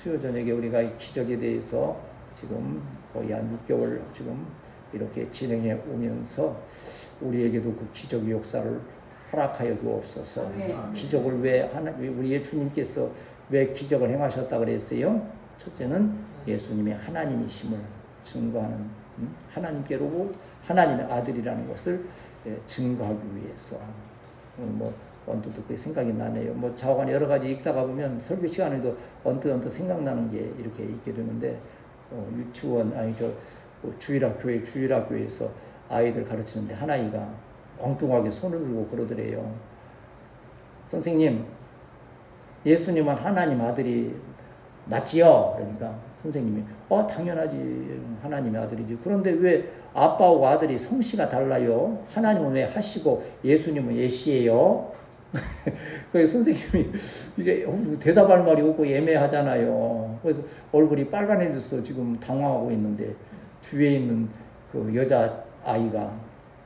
수요 저녁에 우리가 이 기적에 대해서 지금 거의 한 6개월 지금 이렇게 진행해 오면서 우리에게도 그 기적의 역사를 허락하여 주옵소서. 기적을 왜 우리 예수님께서 왜 기적을 행하셨다 그랬어요? 첫째는 예수님의 하나님이심을 증거하는, 하나님께로고 하나님의 아들이라는 것을 증거하기 위해서. 뭐 언뜻 그게 생각이 나네요. 뭐 좌우간 여러 가지 읽다가 보면 설교 시간에도 언뜻 생각나는 게 이렇게 있게 되는데, 유치원 주일학교에 주일학교에서 아이들 가르치는데 한 아이가 엉뚱하게 손을 들고 그러더래요. 선생님, 예수님은 하나님 아들이 맞지요? 그러니까 선생님이 당연하지, 하나님의 아들이지. 그런데 왜 아빠하고 아들이 성씨가 달라요? 하나님은 왜 하시고 예수님은 예씨예요? 그래서 선생님이 이게 대답할 말이 없고 애매하잖아요. 그래서 얼굴이 빨간해져서 지금 당황하고 있는데, 뒤에 있는 그 여자 아이가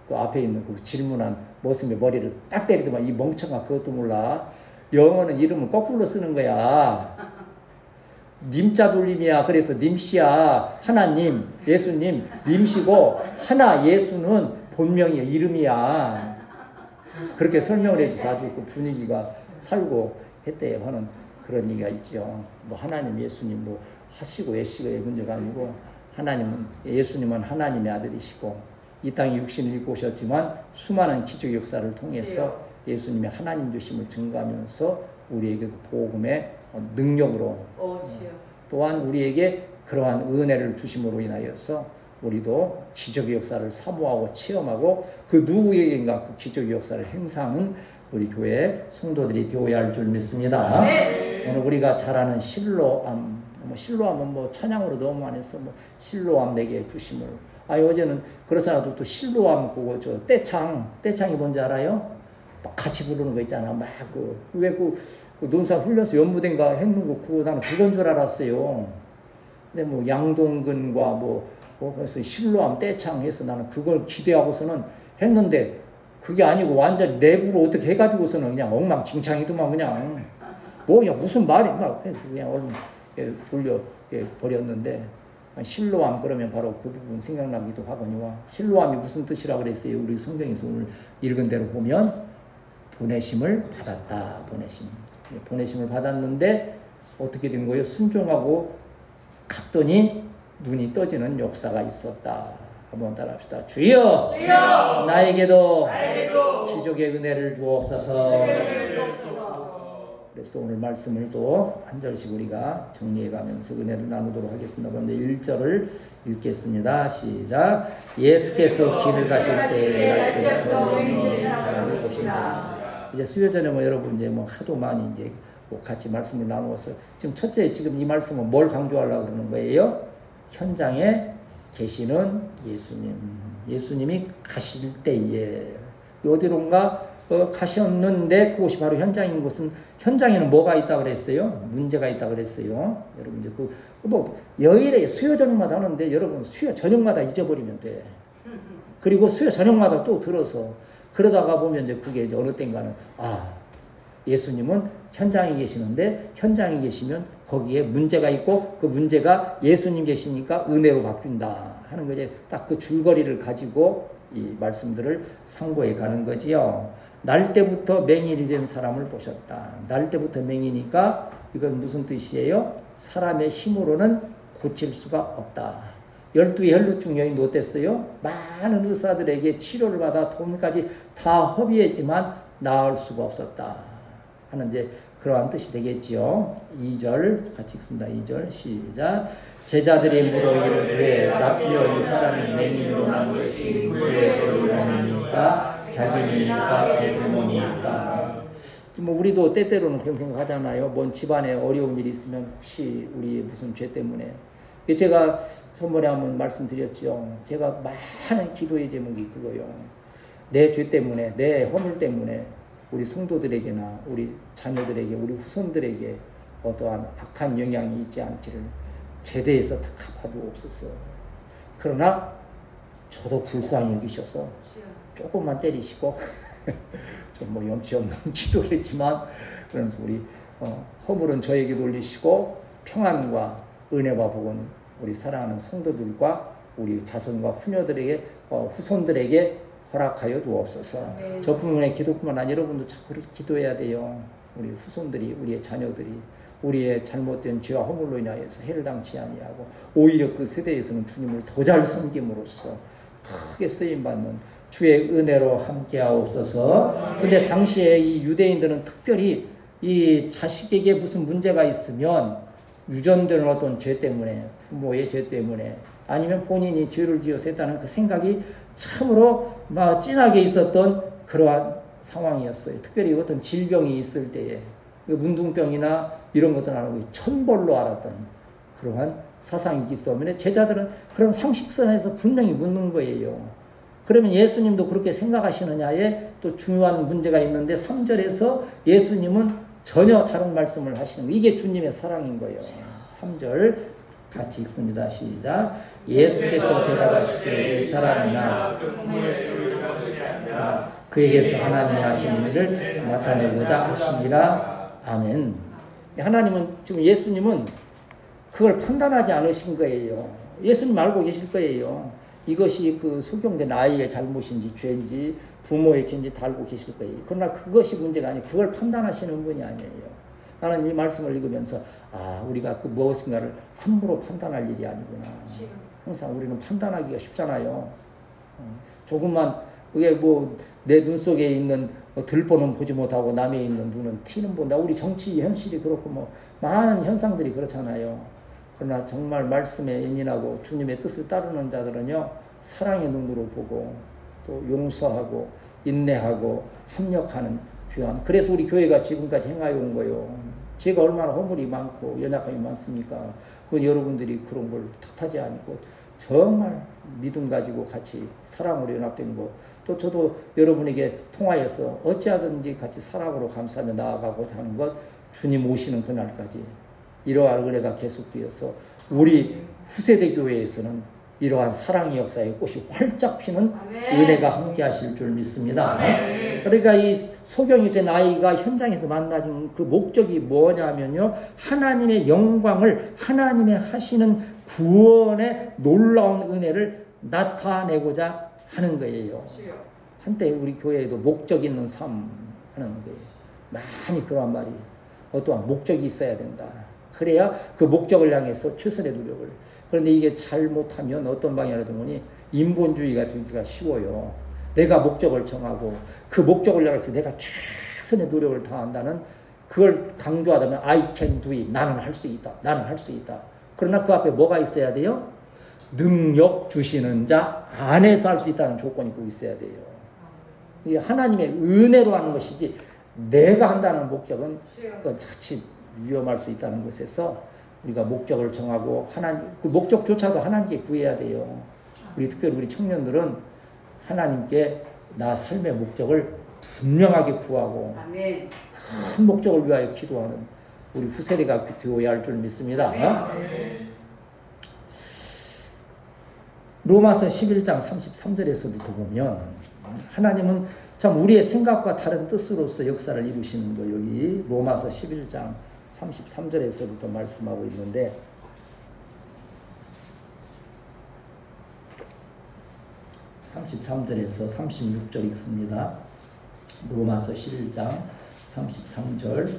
그 앞에 있는 그 질문한 모습에 머리를 딱 때리더만, 이 멍청아 그것도 몰라. 영어는 이름을 거꾸로 쓰는 거야. 님자 돌림이야. 그래서 님씨야. 하나님, 예수님, 님씨고 하나 예수는 본명이야, 이름이야. 그렇게 설명을 해줘서 아주 그 분위기가 살고 했대요 하는 그런 얘기가 있죠. 뭐 하나님, 예수님 뭐 하시고 예시고의 문제가 아니고, 예수님은 하나님의 아들이시고 이 땅에 육신을 입고 오셨지만 수많은 기적 역사를 통해서 예수님의 하나님 되심을 증거하면서 우리에게 그 복음의 능력으로 또한 우리에게 그러한 은혜를 주심으로 인하여서 우리도 기적의 역사를 사모하고 체험하고 그 누구에게인가 그 기적의 역사를 행사하는 우리 교회 성도들이 되어야 할 줄 믿습니다. 오늘 우리가 잘 아는 실로암, 실로암은 뭐 찬양으로 너무 안 해서 뭐 실로암 내게 주심을. 어제는 그렇잖아도 또 실로암 그거 떼창이 뭔지 알아요? 막 같이 부르는 거 있잖아. 막 그 논산 훈련소 연무대인가 했는 거 그거 나는 그건 줄 알았어요. 근데 뭐 양동근과 그래서 실로암 떼창 해서 나는 그걸 기대하고서는 했는데 그게 아니고 완전 랩으로 어떻게 해가지고서는 그냥 엉망진창이더만 그냥 무슨 말이 막 해서 그냥 얼른 돌려 버렸는데, 실로암 그러면 바로 그 부분 생각나기도 하거니와. 실로암이 무슨 뜻이라고 그랬어요? 우리 성경에서 오늘 읽은 대로 보면 보내심을 받았다. 보내심을 받았는데 어떻게 된 거예요? 순종하고 갔더니 눈이 떠지는 역사가 있었다. 한번 따라합시다. 주여, 나에게도 기적의 은혜를 주옵소서. 그래서 오늘 말씀을 또 한 절씩 우리가 정리해가면서 은혜를 나누도록 하겠습니다. 그런데 1절을 읽겠습니다. 시작. 예수께서 길을 가실 때 날때부터 맹인이 사람을 보신다. 이제 수요 전에 여러분 이제 하도 많이 이제 같이 말씀을 나누어서 지금 첫째 지금 이 말씀은 뭘 강조하려고 그러는 거예요? 현장에 계시는 예수님이 가실 때에 어디론가 가셨는데 그곳이 바로 현장인 곳은, 현장에는 뭐가 있다고 그랬어요? 문제가 있다고 그랬어요. 여러분 이제 여일에 수요 저녁마다 하는데 여러분 수요 저녁마다 잊어버리면 돼. 그리고 수요 저녁마다 또 들어서 그러다가 보면 이제 그게 이제 어느 땐가는 예수님은 현장에 계시는데 현장에 계시면 거기에 문제가 있고 그 문제가 예수님 계시니까 은혜로 바뀐다 하는 거지. 딱 그 줄거리를 가지고 이 말씀들을 상고해 가는 거지요. 날 때부터 맹인이 된 사람을 보셨다. 날 때부터 맹이니까 이건 무슨 뜻이에요? 사람의 힘으로는 고칠 수가 없다. 12의 혈루증 여인도 어땠어요? 많은 의사들에게 치료를 받아 돈까지 다 허비했지만 나을 수가 없었다 하는 이제 그러한 뜻이 되겠지요. 2절 같이 읽습니다. 2절 시작. 제자들이 물어 이르되 라삐어 이 사람이 맹인으로 난 것이 누구의 죄를 아닙니까? 자기니까 베드로니까. 우리도 때때로는 그런 생각하잖아요. 뭔 집안에 어려운 일이 있으면 혹시 우리 무슨 죄 때문에. 제가 전번에 한번 말씀드렸죠. 제가 많은 기도의 제목이 그거요. 내 죄 때문에, 내 허물 때문에 우리 성도들에게나 우리 자녀들에게, 우리 후손들에게 어떠한 악한 영향이 있지 않기를 제대해서 다 갚아주옵소서. 그러나 저도 불쌍히 여기셔서 조금만 때리시고 좀 염치 없는 기도를 했지만 그러면서 우리 허물은 저에게 돌리시고 평안과 은혜와 복은 우리 사랑하는 성도들과 우리 자손과 후손들에게 허락하여 주옵소서. 저뿐만의 기도뿐만 아니라 여러분도 자꾸 그렇게 기도해야 돼요. 우리 후손들이, 우리의 자녀들이 우리의 잘못된 죄와 허물로 인하여서 해를 당치 아니하고 오히려 그 세대에서는 주님을 더 잘 섬김으로써 크게 쓰임받는 주의 은혜로 함께하옵소서. 근데 당시에 이 유대인들은 특별히 이 자식에게 무슨 문제가 있으면 유전되는 어떤 죄 때문에, 부모의 죄 때문에, 아니면 본인이 죄를 지어서 했다는 그 생각이 참으로 막 진하게 있었던 그러한 상황이었어요. 특별히 어떤 질병이 있을 때에 문둥병이나 이런 것들은 안 하고 천벌로 알았던 그러한 사상이 있기 때문에 제자들은 그런 상식선에서 분명히 묻는 거예요. 그러면 예수님도 그렇게 생각하시느냐에 또 중요한 문제가 있는데 3절에서 예수님은 전혀 다른 말씀을 하시는 거예요. 이게 주님의 사랑인 거예요. 3절 같이 읽습니다. 시작. 예수께서 대답하시되 이 사람이나 그에게서 하나님이 하신 일을 나타내고자 하시니라. 아멘. 하나님은 지금 예수님은 그걸 판단하지 않으신 거예요. 예수님 알고 계실 거예요. 이것이 그 소경된 아이의 잘못인지 죄인지 부모의 죄인지 다 알고 계실 거예요. 그러나 그것이 문제가 아니에요. 그걸 판단하시는 분이 아니에요. 나는 이 말씀을 읽으면서 우리가 그 무엇인가를 함부로 판단할 일이 아니구나. 항상 우리는 판단하기가 쉽잖아요. 조금만 그게 뭐 내 눈 속에 있는 들보는 보지 못하고 남에 있는 눈은 티는 본다. 우리 정치 현실이 그렇고 뭐 많은 현상들이 그렇잖아요. 그러나 정말 말씀에 예민하고 주님의 뜻을 따르는 자들은요, 사랑의 눈으로 보고 또 용서하고 인내하고 협력하는 귀한. 그래서 우리 교회가 지금까지 행하여 온 거예요. 제가 얼마나 허물이 많고 연약함이 많습니까? 그건 여러분들이 그런 걸 탓하지 않고 정말 믿음 가지고 같이 사랑으로 연합된 거. 또 저도 여러분에게 통하여서 어찌하든지 같이 사랑으로 감싸며 나아가고자 하는 것, 주님 오시는 그날까지 이러한 은혜가 계속되어서 우리 후세대 교회에서는 이러한 사랑의 역사의 꽃이 활짝 피는 은혜가 함께 하실 줄 믿습니다. 그러니까 이 소경이 된 아이가 현장에서 만나진 그 목적이 뭐냐면요, 하나님의 영광을, 하나님의 하시는 구원의 놀라운 은혜를 나타내고자 하는 거예요. 한때 우리 교회에도 목적 있는 삶 하는 거예요. 많이 그런 말이 어떠한 목적이 있어야 된다. 그래야 그 목적을 향해서 최선의 노력을. 그런데 이게 잘못하면 어떤 방향으로 보니 인본주의가 되기가 쉬워요. 내가 목적을 정하고 그 목적을 향해서 내가 최선의 노력을 다한다는, 그걸 강조하다면 I can do it. 나는 할 수 있다. 나는 할 수 있다. 그러나 그 앞에 뭐가 있어야 돼요? 능력 주시는 자 안에서 할 수 있다는 조건이 꼭 있어야 돼요. 이게 하나님의 은혜로 하는 것이지 내가 한다는 목적은 그건 자칫 위험할 수 있다는 것에서 우리가 목적을 정하고 그 목적조차도 하나님께 구해야 돼요. 우리 특별히 우리 청년들은 하나님께 나 삶의 목적을 분명하게 구하고 큰 목적을 위하여 기도하는 우리 후세대가 되어야 할 줄 믿습니다. 로마서 11장 33절에서부터 보면 하나님은 참 우리의 생각과 다른 뜻으로서 역사를 이루시는 거, 여기 로마서 11장 33절에서부터 말씀하고 있는데, (33절에서) 36절 읽습니다. 로마서 11장 33절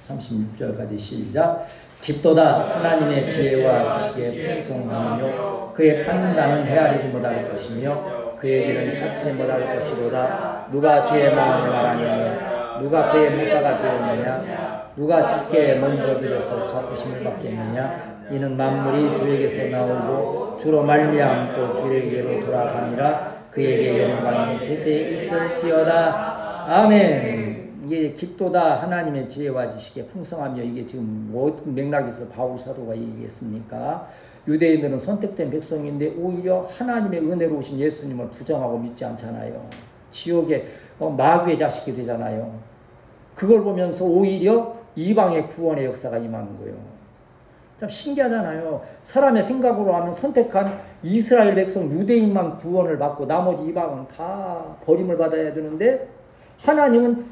36절까지 시작. 깊도다 하나님의 지혜와 지식에 풍성하며 그의 판단은 헤아리지 못할 것이며 그의 길은 찾지 못할 것이로다. 누가 주의 마음을 알았느냐? 누가 그의 무사가 되었느냐? 누가 주께 먼저 들어서 갚으심을 받겠느냐? 이는 만물이 주에게서 나오고 주로 말미암고 주에게로 돌아가니라. 그에게 영광이 세세에 있을지어다. 아멘. 이게 깊도다 하나님의 지혜와 지식에 풍성하며, 이게 지금 모든 맥락에서 바울 사도가 얘기했습니까? 유대인들은 선택된 백성인데 오히려 하나님의 은혜로 오신 예수님을 부정하고 믿지 않잖아요. 지옥의 마귀의 자식이 되잖아요. 그걸 보면서 오히려 이방의 구원의 역사가 임하는 거예요. 참 신기하잖아요. 사람의 생각으로 하면 선택한 이스라엘 백성 유대인만 구원을 받고 나머지 이방은 다 버림을 받아야 되는데, 하나님은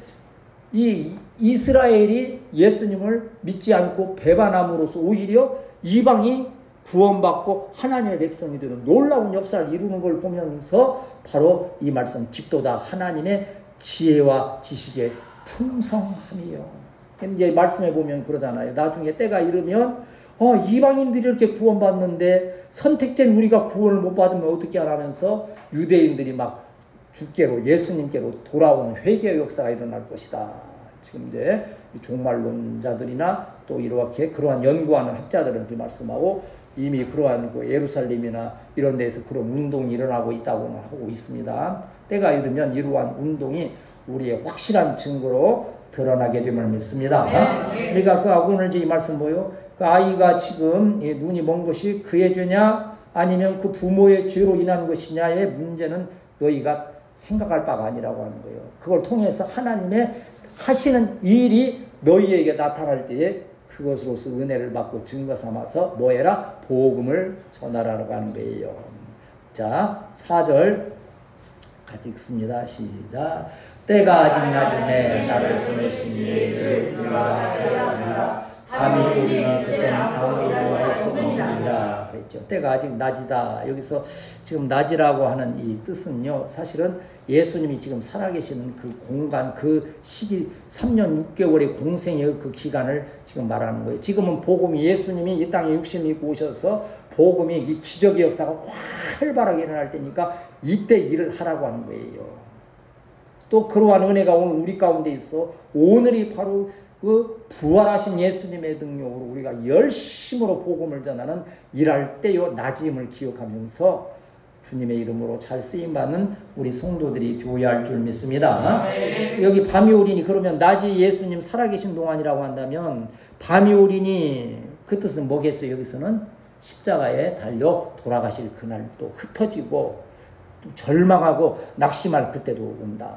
이 이스라엘이 예수님을 믿지 않고 배반함으로써 오히려 이방이 구원받고 하나님의 백성이 되는 놀라운 역사를 이루는 걸 보면서 바로 이 말씀 깊도다 하나님의 지혜와 지식의 풍성함이요. 이제 말씀해 보면 그러잖아요. 나중에 때가 이르면 이방인들이 이렇게 구원받는데 선택된 우리가 구원을 못 받으면 어떻게 하라면서 유대인들이 막 주께로 예수님께로 돌아오는 회개의 역사가 일어날 것이다. 지금 이제 종말론자들이나 또 이렇게 그러한 연구하는 학자들은 그 말씀하고 이미 그러한 그 예루살렘이나 이런 데에서 그런 운동이 일어나고 있다고 하고 있습니다. 때가 이르면 이러한 운동이 우리의 확실한 증거로 드러나게 됨을 믿습니다. 그러니까 그 오늘 이제 이 말씀 뭐요? 그 아이가 지금 눈이 먼 것이 그의 죄냐 아니면 그 부모의 죄로 인한 것이냐의 문제는 너희가 생각할 바가 아니라고 하는 거예요. 그걸 통해서 하나님의 하시는 일이 너희에게 나타날 때에 그것으로서 은혜를 받고 증거 삼아서 뭐해라? 복음을 전하라고 하는 거예요. 자, 4절 같이 읽습니다. 시작. 때가 아직 낮음에 나를 보내신 이를 우리가 배워하리라. 밤이 오리니 그때는 아무 일도 할 수 없느니라 그랬죠. 때가 아직 낮이다. 여기서 지금 낮이라고 하는 이 뜻은요, 사실은 예수님이 지금 살아계시는 그 공간, 그 시기 3년 6개월의 공생의 그 기간을 지금 말하는 거예요. 지금은 복음이 예수님이 이 땅에 육신을 입고 오셔서 복음이 이 기적의 역사가 활발하게 일어날 때니까 이때 일을 하라고 하는 거예요. 또 그러한 은혜가 오늘 우리 가운데 있어. 오늘이 바로 그 부활하신 예수님의 능력으로 우리가 열심으로 복음을 전하는 일할 때요 낮임을 기억하면서 주님의 이름으로 잘 쓰임받는 우리 성도들이 교회할 줄 믿습니다. 여기 밤이 오리니 그러면 낮이 예수님 살아계신 동안이라고 한다면 밤이 오리니 그 뜻은 뭐겠어요? 여기서는 십자가에 달려 돌아가실 그날 또 흩어지고 또 절망하고 낙심할 그때도 온다.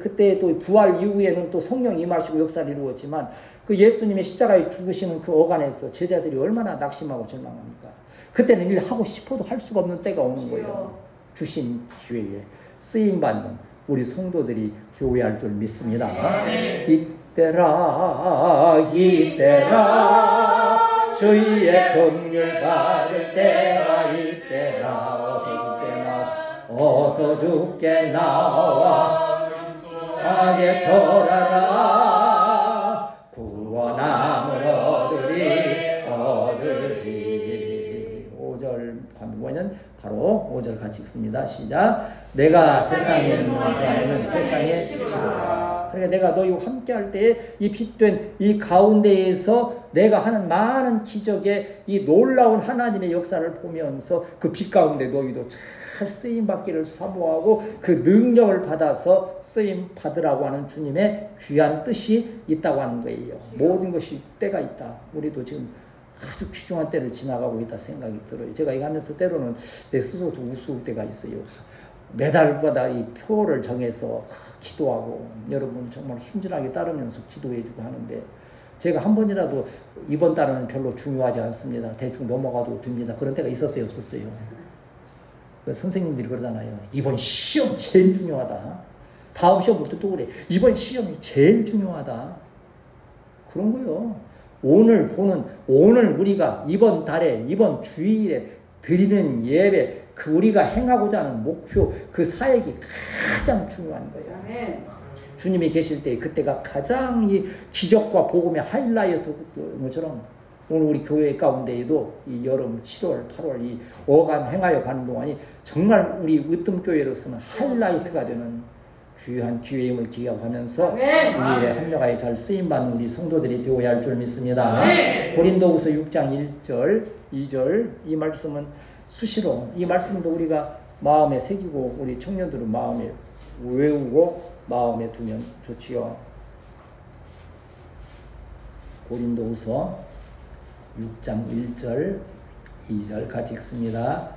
그때 또 부활 이후에는 또 성령 임하시고 역사를 이루었지만 그 예수님의 십자가에 죽으시는 그 어간에서 제자들이 얼마나 낙심하고 절망합니까? 그때는 일 하고 싶어도 할 수가 없는 때가 오는 거예요. 주신 기회에 쓰임받는 우리 성도들이 교회할 줄 믿습니다. 이때라 주의 긍휼 받을 때가 이때라 어서 주께 나와 하게 절하라. 구원함을 얻으리. 5절 반복하면 바로 5절 같이 읽습니다. 시작. 내가 세상에 있는 동안에는 세상의 빛이라. 그러니까 내가 너희와 함께 할 때에 이 빛된 이 가운데에서 내가 하는 많은 기적의 이 놀라운 하나님의 역사를 보면서 그 빛 가운데 너희도 잘 쓰임받기를 사모하고 그 능력을 받아서 쓰임받으라고 하는 주님의 귀한 뜻이 있다고 하는 거예요. 모든 것이 때가 있다. 우리도 지금 아주 귀중한 때를 지나가고 있다 생각이 들어요. 제가 이거 하면서 때로는 내 스스로도 우스울 때가 있어요. 매달마다 이 표를 정해서 기도하고 여러분 정말 순진하게 따르면서 기도해주고 하는데 제가 한 번이라도 이번 달은 별로 중요하지 않습니다. 대충 넘어가도 됩니다. 그런 때가 있었어요? 없었어요? 선생님들이 그러잖아요. 이번 시험 제일 중요하다. 다음 시험부터 또 그래. 이번 시험이 제일 중요하다. 그런 거요. 오늘 우리가 이번 달에, 이번 주일에 드리는 예배, 그 우리가 행하고자 하는 목표, 그 사역이 가장 중요한 거예요. 아멘. 주님이 계실 때 그때가 가장 이 기적과 복음의 하이라이트처럼 오늘 우리 교회 가운데에도 이 여름 7월, 8월 이 어간 행하여 가는 동안이 정말 우리 으뜸교회로서는 하이라이트가 되는 귀한 기회임을 기억하면서 이 일에 합력하여 잘 쓰임받는 우리 성도들이 되어야 할 줄 믿습니다. 고린도후서 6장 1절, 2절 이 말씀은 수시로 이 말씀도 우리가 마음에 새기고 우리 청년들은 마음에 외우고 마음에 두면 좋지요. 고린도후서 6장 1절 2절 같이 읽습니다.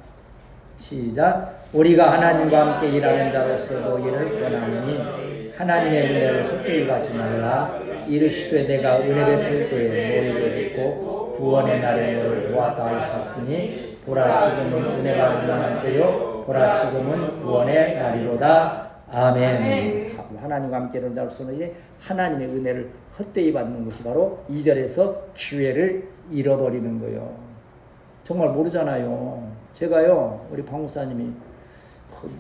시작. 우리가 하나님과 함께 일하는 자로서 너희를 권하노니 하나님의 은혜를 헛되이 가지 말라. 이르시되 내가 은혜 베풀 때에 너희를 듣고 구원의 날에 너를 도왔다 하셨으니 보라 지금은 은혜가 임하는 때요 보라 지금은 구원의 날이로다. 아멘. 앞으로 하나님과 함께하는 자로서는 하나님의 은혜를 헛되이 받는 것이 바로 2절에서 기회를 잃어버리는 거예요. 정말 모르잖아요. 제가요, 우리 박 목사님이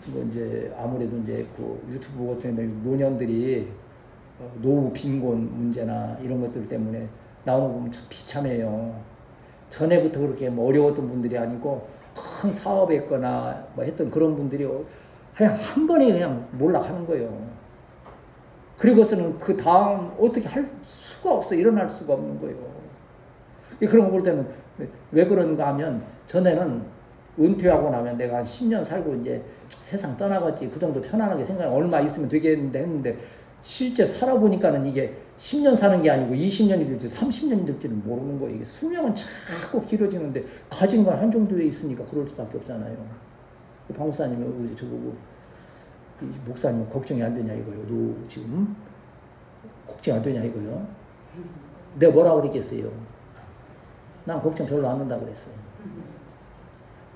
뭐 이제 아무래도 이제 그 유튜브 같은 데 노년들이 노후 빈곤 문제나 이런 것들 때문에 나오는 거 보면 참 비참해요. 전에부터 그렇게 뭐 어려웠던 분들이 아니고 큰 사업했거나 뭐 했던 그런 분들이 그냥 한 번에 그냥 몰락하는 거예요. 그리고서는 그 다음 어떻게 할 수가 없어. 일어날 수가 없는 거예요. 그런 거 볼 때는 왜 그런가 하면 전에는 은퇴하고 나면 내가 한 10년 살고 이제 세상 떠나겠지. 그 정도 편안하게 생각 얼마 있으면 되겠는데 했는데 실제 살아보니까는 이게 10년 사는 게 아니고 20년이 될지 30년이 될지는 모르는 거예요. 이게 수명은 자꾸 길어지는데 가진 건 한 정도에 있으니까 그럴 수밖에 없잖아요. 박 목사님이 우리 저보고 목사님 걱정이 안 되냐 이거요. 너 지금 걱정 안 되냐 이거요. 내가 뭐라 그랬겠어요. 난 걱정 별로 안 된다 그랬어요.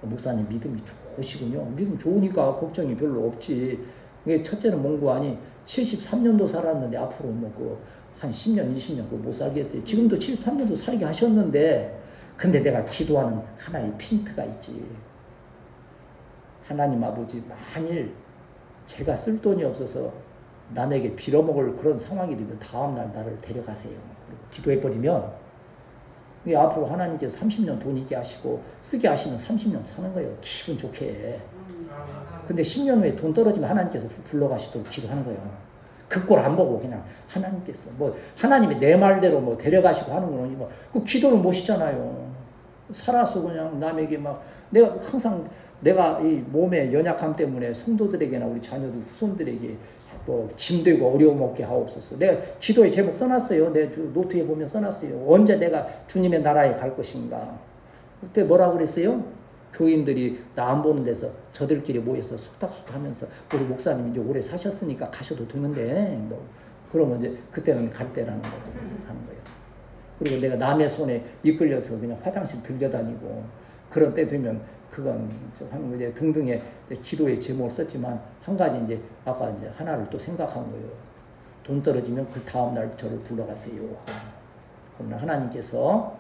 목사님 믿음이 좋으시군요. 믿음 좋으니까 걱정이 별로 없지. 이게 첫째는 뭔고 아니 73년도 살았는데 앞으로 뭐 한 10년, 20년 못 살겠어요. 지금도 73년도 살게 하셨는데 근데 내가 기도하는 하나의 핀트가 있지. 하나님 아버지 만일 제가 쓸 돈이 없어서 남에게 빌어먹을 그런 상황이 되면 다음날 나를 데려가세요. 그리고 기도해버리면 앞으로 하나님께서 30년 돈 있게 하시고 쓰게 하시면 30년 사는 거예요. 기분 좋게. 근데 10년 후에 돈 떨어지면 하나님께서 불러가시도록 기도하는 거예요. 그 꼴 안 보고 그냥 하나님께서 뭐 하나님이 내 말대로 뭐 데려가시고 하는 건 뭐 그 기도를 못시잖아요. 살아서 그냥 남에게 막 내가 항상 내가 이 몸의 연약함 때문에 성도들에게나 우리 자녀들 후손들에게 뭐 짐되고 어려움 없게 하옵소서. 내가 기도에 제목 써놨어요. 내 노트에 보면 써놨어요. 언제 내가 주님의 나라에 갈 것인가. 그때 뭐라고 그랬어요? 교인들이 나 안 보는 데서 저들끼리 모여서 속닥속닥 하면서 우리 목사님 이제 오래 사셨으니까 가셔도 되는데 뭐 그러면 이제 그때는 갈 때라는 거 하는 거예요. 그리고 내가 남의 손에 이끌려서 그냥 화장실 들려다니고 그런 때 되면 그건 하는 거 이제 등등의 기도의 제목을 썼지만 한 가지 이제 아까 이제 하나를 또 생각한 거예요. 돈 떨어지면 그 다음 날 저를 불러가세요. 그러나 하나님께서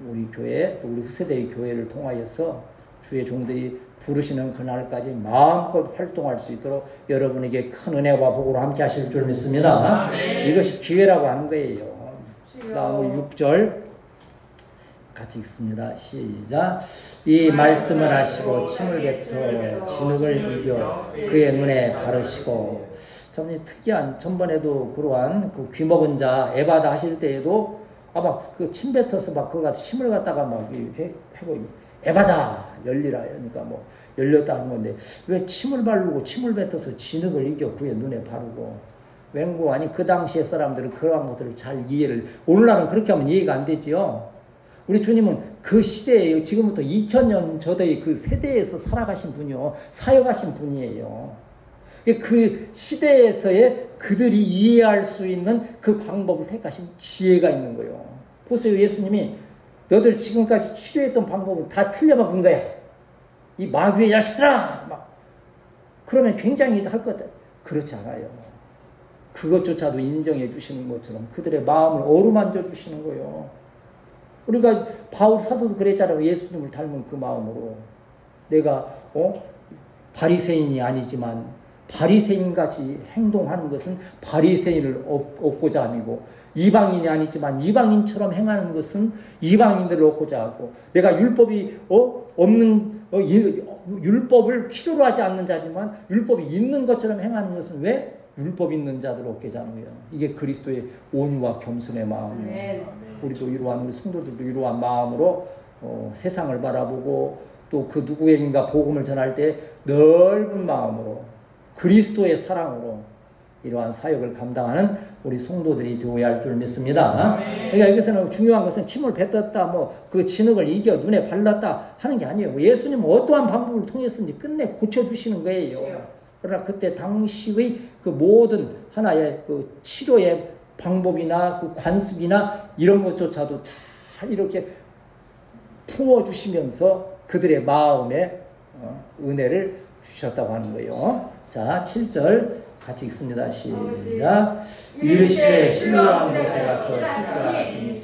우리 교회, 우리 후세대의 교회를 통하여서 주의 종들이 부르시는 그날까지 마음껏 활동할 수 있도록 여러분에게 큰 은혜와 복으로 함께 하실 줄 믿습니다. 이것이 기회라고 하는 거예요. 다음 6절 같이 읽습니다. 시작. 이 말씀을 하시고 침을 뱉어 진흙을 이겨 그의 눈에 바르시고. 참 특이한 전번에도 그러한 그 귀먹은 자 에바다 하실 때에도 아마 그 침 뱉어서 막 그거 같이 침을 갖다가 막 해고 에바다 열리라 그러니까 뭐 열렸다 하는 건데 왜 침을 바르고 침을 뱉어서 진흙을 이겨 그의 눈에 바르고 왠고 아니 그 당시의 사람들은 그러한 것들을 잘 이해를 오늘날은 그렇게 하면 이해가 안 되지요. 우리 주님은 그 시대에 지금부터 2000년 저대의 그 세대에서 살아가신 분이요 사역하신 분이에요. 그 시대에서의 그들이 이해할 수 있는 그 방법을 택하신 지혜가 있는 거예요. 보세요. 예수님이 너들 지금까지 치료했던 방법은 다 틀려먹은 거야. 이 마귀의 자식들아! 막. 그러면 굉장히 할 것 같아. 그렇지 않아요. 그것조차도 인정해 주시는 것처럼 그들의 마음을 어루만져 주시는 거예요. 우리가 바울 사도도 그랬잖아요. 예수님을 닮은 그 마음으로. 내가, 바리새인이 아니지만 바리새인같이 행동하는 것은 바리새인을 얻고자 함이고 이방인이 아니지만 이방인처럼 행하는 것은 이방인들을 얻고자 하고 내가 율법이 없는 율법을 필요로 하지 않는 자지만 율법이 있는 것처럼 행하는 것은 왜? 율법 있는 자들을 얻고자 하는 거예요. 이게 그리스도의 온유와 겸손의 마음이에요. 우리도 이러한 우리 성도들도 이러한 마음으로 세상을 바라보고 또 그 누구에게인가 복음을 전할 때 넓은 마음으로 그리스도의 사랑으로 이러한 사역을 감당하는 우리 성도들이 되어야 할 줄 믿습니다. 그러니까 여기서는 중요한 것은 침을 뱉었다, 뭐 그 진흙을 이겨 눈에 발랐다 하는 게 아니에요. 예수님은 어떠한 방법을 통해서든지 끝내 고쳐주시는 거예요. 그러나 그때 당시의 그 모든 하나의 그 치료의 방법이나 그 관습이나 이런 것조차도 잘 이렇게 품어주시면서 그들의 마음에 은혜를 주셨다고 하는 거예요. 자, 7절 같이 읽습니다. 시작. 이르시되 실로암 곳에 가서 씻으라 하시니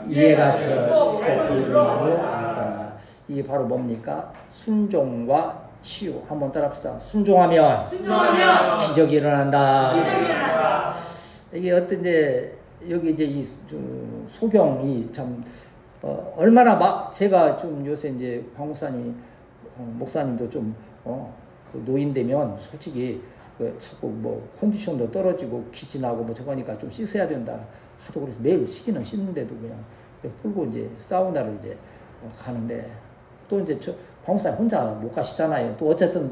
이에 가서 그를 알았더라. 이게 바로 뭡니까? 순종과 치유. 한번 따라합시다. 순종하면 기적이 일어난다. 이게 어떤데 여기 이제 이 소경이 참 얼마나 제가 좀 요새 이제 황 목사님도 좀 노인 되면 솔직히 자꾸 뭐 컨디션도 떨어지고 기침하고 뭐 저거니까 좀 씻어야 된다 하도 그래서 매일 씻기는 씻는데도 그냥 끌고 이제 사우나를 이제 가는데 또 이제 황 목사님 혼자 못 가시잖아요. 또 어쨌든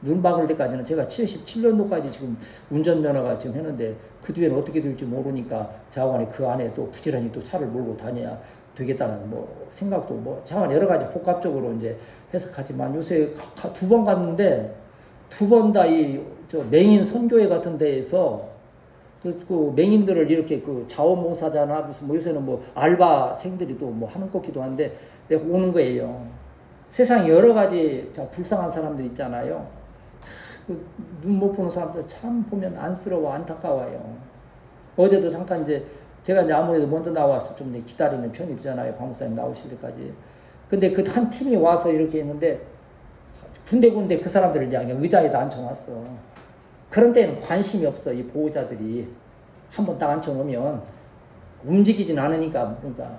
눈 박을 때까지는 제가 77년도까지 지금 운전면허가 지금 했는데 그 뒤에는 어떻게 될지 모르니까 자관이 그 안에 또 부지런히 또 차를 몰고 다녀야 되겠다는 뭐 생각도 뭐 자관 여러 가지 복합적으로 이제 해석하지만 요새 2번 갔는데 2번 다 저 맹인 선교회 같은 데에서 그 맹인들을 이렇게 그 자원봉사자나 무슨 뭐 요새는 뭐 알바생들이 또 뭐 하는 것기도 한데 내가 오는 거예요. 세상 여러 가지 불쌍한 사람들 있잖아요. 눈 못 보는 사람들 참 보면 안쓰러워 안타까워요. 어제도 잠깐 이제 제가 이제 아무래도 먼저 나와서 좀 기다리는 편이잖아요. 박 목사님 나오실 때까지. 근데 그 한 팀이 와서 이렇게 했는데 군데군데 그 사람들을 이제 의자에다 앉혀놨어. 그런 데는 관심이 없어. 이 보호자들이 한번 딱 앉혀놓으면 움직이진 않으니까 그러니까.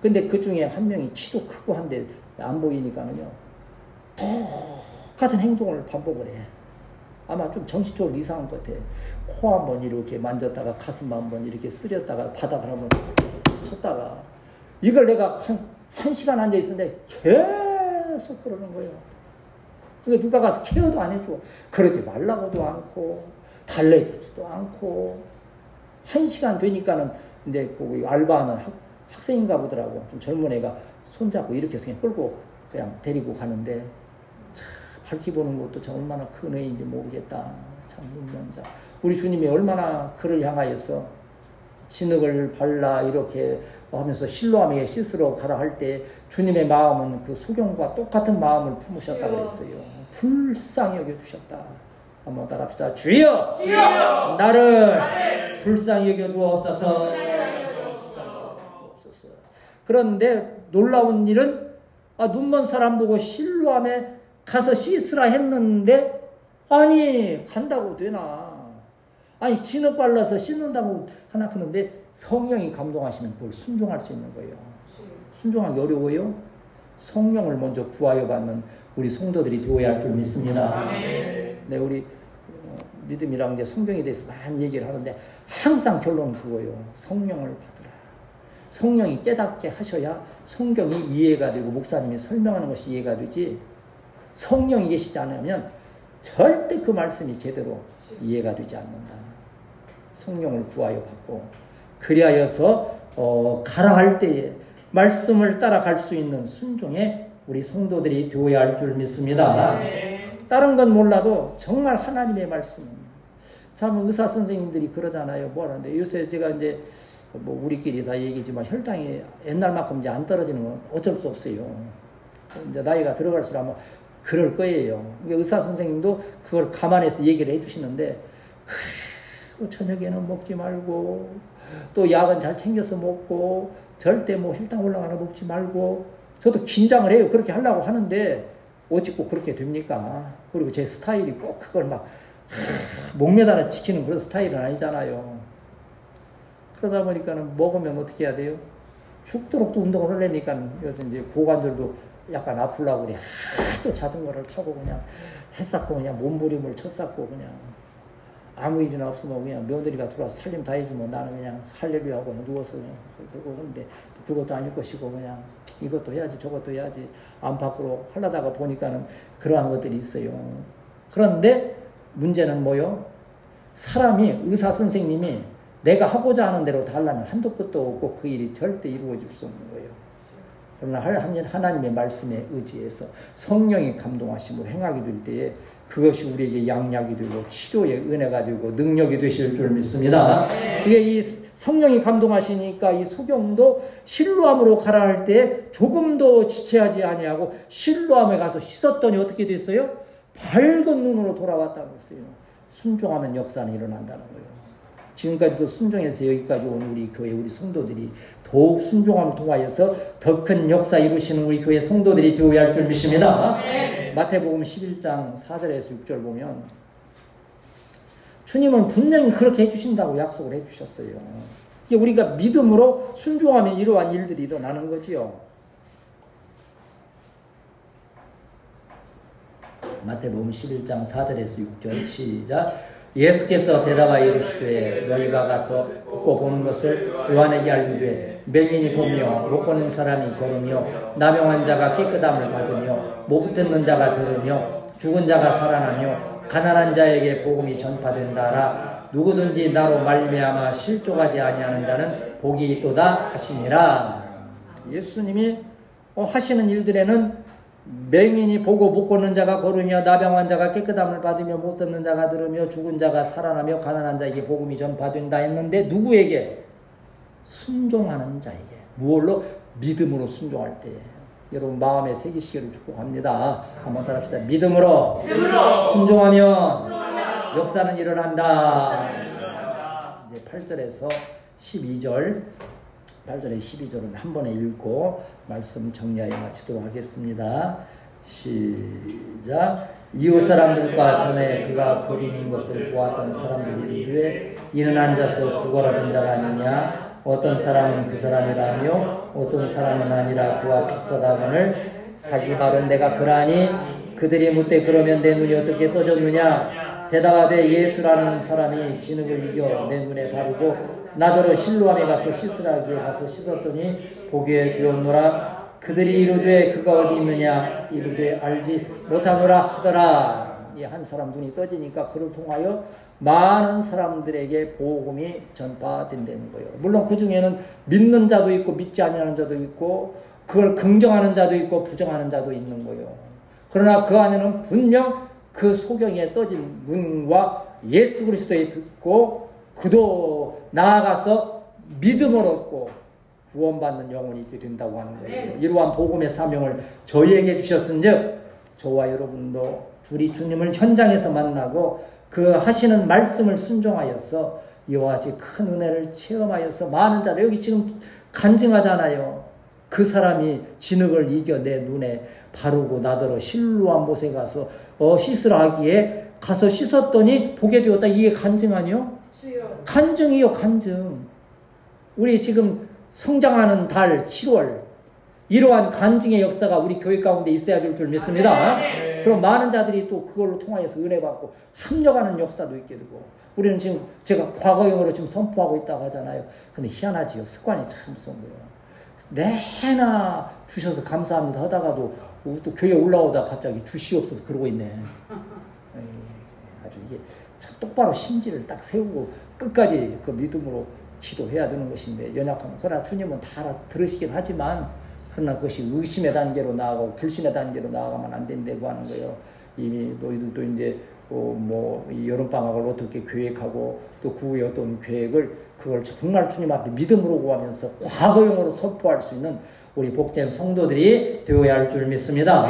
근데 그 중에 한 명이 키도 크고 한데 안 보이니까는요. 똑같은 행동을 반복을 해. 아마 좀 정신적으로 이상한 것 같아. 코 한번 이렇게 만졌다가 가슴 한번 이렇게 쓰렸다가 바닥을 한번 쳤다가 이걸 내가 한 시간 앉아 있었는데 계속 그러는 거예요. 그러니까 누가 가서 케어도 안 해줘. 그러지 말라고도 않고 달래주지도 않고 1시간 되니까는 이제 거기 알바하는 학생인가 보더라고. 좀 젊은 애가 손잡고 이렇게 해서 그냥 끌고 그냥 데리고 가는데 참 밝히 보는 것도 참 얼마나 큰 의인지 모르겠다. 참 눈먼자. 우리 주님이 얼마나 그를 향하여서 진흙을 발라 이렇게 하면서 실로암에 씻으러 가라 할 때 주님의 마음은 그 소경과 똑같은 마음을 품으셨다고 그랬어요. 불쌍히 여겨주셨다. 한번 따라합시다. 주여! 나를 불쌍히 여겨주옵소서. 그런데 놀라운 일은 눈먼 사람 보고 실로암에 가서 씻으라 했는데 아니 간다고 되나. 아니 진흙 발라서 씻는다고 하나 하는데 성령이 감동하시면 그걸 순종할 수 있는 거예요. 순종하기 어려워요? 성령을 먼저 구하여 받는 우리 성도들이 되어야 할 줄 믿습니다. 네, 우리 믿음이랑 이제 성경에 대해서 많이 얘기를 하는데 항상 결론은 그거예요. 성령을 받으라. 성령이 깨닫게 하셔야 성경이 이해가 되고 목사님이 설명하는 것이 이해가 되지 성령이 계시지 않으면 절대 그 말씀이 제대로 이해가 되지 않는다. 성령을 구하여 받고 그리하여서 가라 할 때에 말씀을 따라갈 수 있는 순종에 우리 성도들이 되어야 할 줄 믿습니다. 다른 건 몰라도 정말 하나님의 말씀. 참 의사 선생님들이 그러잖아요. 뭐라는데 요새 제가 이제 뭐 우리끼리 다 얘기지만 혈당이 옛날만큼 이제 안 떨어지는 건 어쩔 수 없어요. 이제 나이가 들어갈수록 아마 그럴 거예요. 그러니까 의사 선생님도 그걸 감안해서 얘기를 해주시는데 그래, 저녁에는 먹지 말고 또 약은 잘 챙겨서 먹고 절대 뭐 혈당 올라가나 먹지 말고 저도 긴장을 해요. 그렇게 하려고 하는데 어찌 꼭 그렇게 됩니까? 그리고 제 스타일이 꼭 그걸 막 목매달아 지키는 그런 스타일은 아니잖아요. 그러다 보니까는 먹으면 어떻게 해야 돼요? 죽도록 또 운동을 하려니까 요새 이제 고관절도 약간 아프려고 그래. 또 자전거를 타고 그냥 했었고 그냥 몸부림을 쳤었고 그냥 아무 일이나 없으면 그냥 며느리가 들어와서 살림 다 해주면 나는 그냥 할렐루야 하고 누워서 그냥 그러고 하는데 그것도 아닐 것이고 그냥 이것도 해야지 저것도 해야지 안팎으로 하려다가 보니까는 그러한 것들이 있어요. 그런데 문제는 뭐요? 사람이 의사 선생님이 내가 하고자 하는 대로 다 하려면 한도 끝도 없고 그 일이 절대 이루어질 수 없는 거예요. 그러나 하나님의 말씀에 의지해서 성령이 감동하심으로 행하게 될 때에 그것이 우리에게 양약이 되고 치료의 은혜가 되고 능력이 되실 줄 믿습니다. 이게 이 성령이 감동하시니까 이 소경도 실로암으로 가라 할 때 조금도 지체하지 아니하고 실로암에 가서 씻었더니 어떻게 됐어요? 밝은 눈으로 돌아왔다는 것이에요. 순종하면 역사는 일어난다는 거예요. 지금까지도 순종해서 여기까지 온 우리 교회 우리 성도들이 더욱 순종함을 통하여서 더 큰 역사 이루시는 우리 교회 성도들이 되어야 할 줄 믿습니다. 마태복음 11장 4절에서 6절 보면 주님은 분명히 그렇게 해주신다고 약속을 해주셨어요. 이게 우리가 믿음으로 순종하면 이러한 일들이 일어나는 거지요. 마태복음 11장 4절에서 6절 시작. 예수께서 대답하여 이르시되 너희가 가서 듣고 보는 것을 요한에게 알리되 맹인이 보며 못 걷는 사람이 걸으며 나병한 자가 깨끗함을 받으며 못 듣는 자가 들으며 죽은 자가 살아나며 가난한 자에게 복음이 전파된다 하라. 누구든지 나로 말미암아 실족하지 아니하는 자는 복이 있도다 하시니라. 예수님이 하시는 일들에는 맹인이 보고 못 걷는 자가 걸으며 나병한 자가 깨끗함을 받으며 못 듣는 자가 들으며 죽은 자가 살아나며 가난한 자에게 복음이 전파된다 했는데 누구에게? 순종하는 자에게. 무엇로? 믿음으로 순종할 때. 여러분 마음에 새기시기를 축복합니다. 한번 따라합시다. 믿음으로 순종하면 역사는 일어난다. 이제 8절에서 12절 8절에 12절은 한 번에 읽고 말씀 정리하여 마치도록 하겠습니다. 시작. 이웃 사람들과 전에 그가 거린인 것을 보았던 사람들이 이르되 이는 앉아서 구걸하던 자가 아니냐. 어떤 사람은 그 사람이라며 어떤 사람은 아니라 그와 비슷하다거늘 자기 말은 내가 그러하니 그들이 묻되 그러면 내 눈이 어떻게 떠졌느냐. 대답하되 예수라는 사람이 진흙을 이겨 내 눈에 바르고 나더러 실로암에 가서 씻으라기에 가서 씻었더니 보기에 되었노라. 그들이 이르되 그가 어디 있느냐. 이르되 알지 못하노라 하더라. 이 한 사람 눈이 떠지니까 그를 통하여 많은 사람들에게 복음이 전파된다는 거예요. 물론 그 중에는 믿는 자도 있고 믿지 않는 자도 있고 그걸 긍정하는 자도 있고 부정하는 자도 있는 거예요. 그러나 그 안에는 분명 그 소경에 떠진 눈과 예수 그리스도에 듣고 그도 나아가서 믿음을 얻고 구원받는 영혼이 된다고 하는 거예요. 이러한 복음의 사명을 저희에게 주셨은즉 저와 여러분도 우리 주님을 현장에서 만나고 그 하시는 말씀을 순종하여서 이와 같이 큰 은혜를 체험하여서 많은 자들 여기 지금 간증하잖아요. 그 사람이 진흙을 이겨 내 눈에 바르고 나더러 실로암 못에 가서 씻으라 하기에 가서 씻었더니 보게 되었다. 이게 간증 아니요? 간증이요, 간증. 우리 지금 성장하는 달 7월 이러한 간증의 역사가 우리 교회 가운데 있어야 될 줄 믿습니다. 그럼 많은 자들이 또 그걸로 통하여서 은혜 받고 합력하는 역사도 있게 되고 우리는 지금 제가 과거형으로 지금 선포하고 있다고 하잖아요. 근데 희한하지요. 습관이 참 무서운 거예요. 내나 주셔서 감사합니다 하다가도 또 교회 올라오다 갑자기 주시옵소서 그러고 있네. 아주 이게 참 똑바로 심지를 딱 세우고 끝까지 그 믿음으로 기도해야 되는 것인데 연약하면 그러나 주님은 다 알아들으시긴 하지만 그러나 그것이 의심의 단계로 나아가고 불신의 단계로 나아가면 안 된다고 하는 거예요. 이미 너희들도 이제 이 여름방학을 어떻게 계획하고 또 그 후에 어떤 계획을 그걸 정말 주님 앞에 믿음으로 구하면서 과거형으로 선포할 수 있는 우리 복된 성도들이 되어야 할 줄 믿습니다.